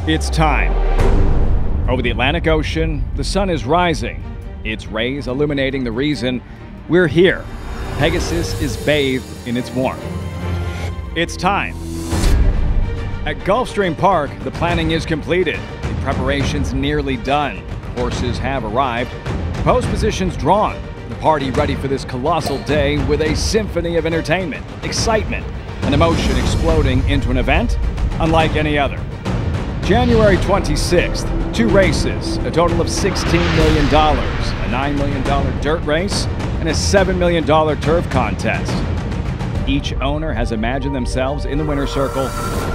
It's time. Over the Atlantic Ocean, the sun is rising, its rays illuminating the reason we're here. Pegasus is bathed in its warmth. It's time. At Gulfstream Park, the planning is completed. The preparations nearly done. Horses have arrived. Post positions drawn. The party ready for this colossal day with a symphony of entertainment, excitement, and emotion exploding into an event unlike any other. January 26th, 2 races, a total of $16 million, a $9 million dirt race, and a $7 million turf contest. Each owner has imagined themselves in the winner's circle.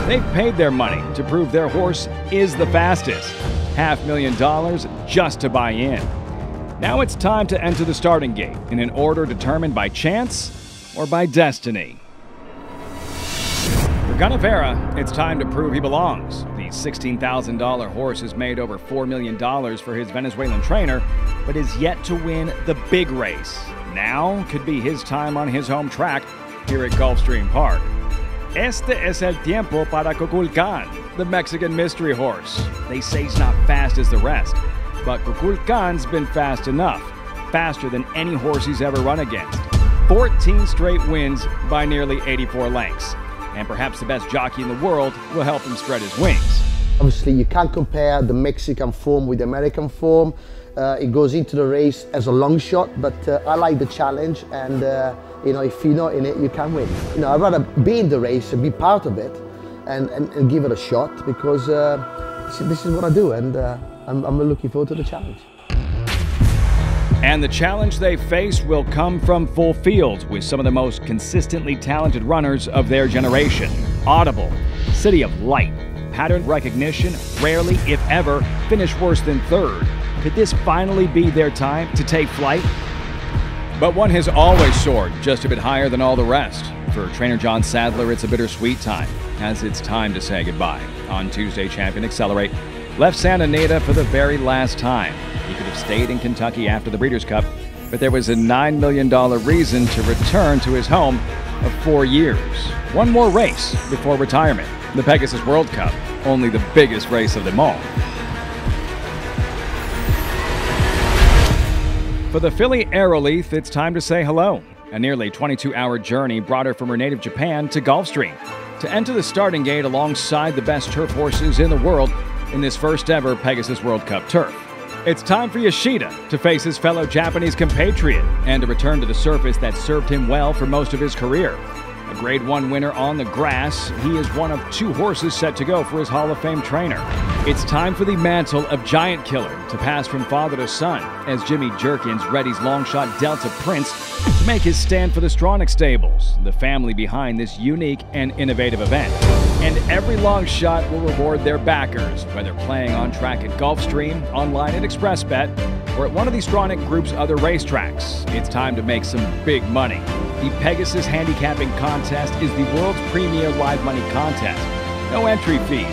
They've paid their money to prove their horse is the fastest. $500,000 just to buy in. Now it's time to enter the starting gate in an order determined by chance or by destiny. For Gunnevera, it's time to prove he belongs. The $16,000 horse has made over $4 million for his Venezuelan trainer, but is yet to win the big race. Now could be his time on his home track here at Gulfstream Park. Este es el tiempo para Kukulkan, the Mexican mystery horse. They say he's not fast as the rest, but Kukulkan's been fast enough. Faster than any horse he's ever run against. 14 straight wins by nearly 84 lengths. And perhaps the best jockey in the world will help him spread his wings. Obviously, you can't compare the Mexican form with the American form. It goes into the race as a long shot, but I like the challenge, and if you're not in it, you can win. I'd rather be in the race and be part of it and give it a shot, because this is what I do, and I'm looking forward to the challenge. And the challenge they face will come from full fields with some of the most consistently talented runners of their generation. Audible, City of Light, pattern recognition, rarely, if ever, finish worse than third. Could this finally be their time to take flight? But one has always soared just a bit higher than all the rest. For trainer John Sadler, it's a bittersweet time, as it's time to say goodbye. On Tuesday, Champion Accelerate left Santa Anita for the very last time. He could have stayed in Kentucky after the Breeders' Cup, but there was a $9 million reason to return to his home of 4 years. One more race before retirement, the Pegasus World Cup, only the biggest race of them all. For the filly Aeroleith, it's time to say hello. A nearly 22-hour journey brought her from her native Japan to Gulfstream to enter the starting gate alongside the best turf horses in the world in this first ever Pegasus World Cup turf. It's time for Yoshida to face his fellow Japanese compatriot and to return to the surface that served him well for most of his career. A Grade 1 winner on the grass, he is one of 2 horses set to go for his Hall of Fame trainer. It's time for the mantle of Giant Killer to pass from father to son as Jimmy Jerkins readies longshot Delta Prince to make his stand for the Stronach Stables, the family behind this unique and innovative event. And every long shot will reward their backers, whether playing on track at Gulfstream, online at ExpressBet, or at one of the Stronach Group's other racetracks. It's time to make some big money. The Pegasus Handicapping Contest is the world's premier live money contest. No entry fees.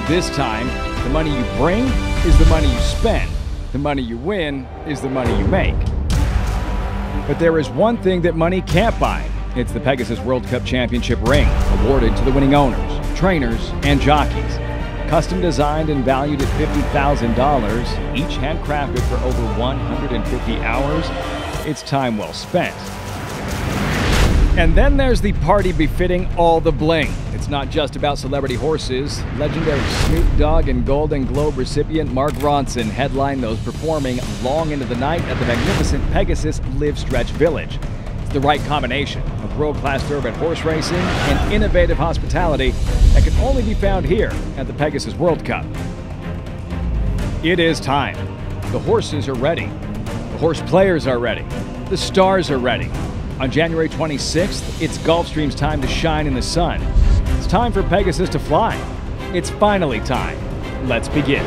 This time, the money you bring is the money you spend. The money you win is the money you make. But there is one thing that money can't buy. It's the Pegasus World Cup Championship ring, awarded to the winning owners, trainers, and jockeys. Custom designed and valued at $50,000, each handcrafted for over 150 hours. It's time well spent. And then there's the party befitting all the bling. It's not just about celebrity horses. Legendary Snoop Dogg and Golden Globe recipient Mark Ronson headline those performing long into the night at the magnificent Pegasus Live Stretch Village. It's the right combination of world-class thoroughbred horse racing and innovative hospitality that can only be found here at the Pegasus World Cup. It is time. The horses are ready. The horse players are ready. The stars are ready. On January 26th, it's Gulfstream's time to shine in the sun. It's time for Pegasus to fly. It's finally time. Let's begin.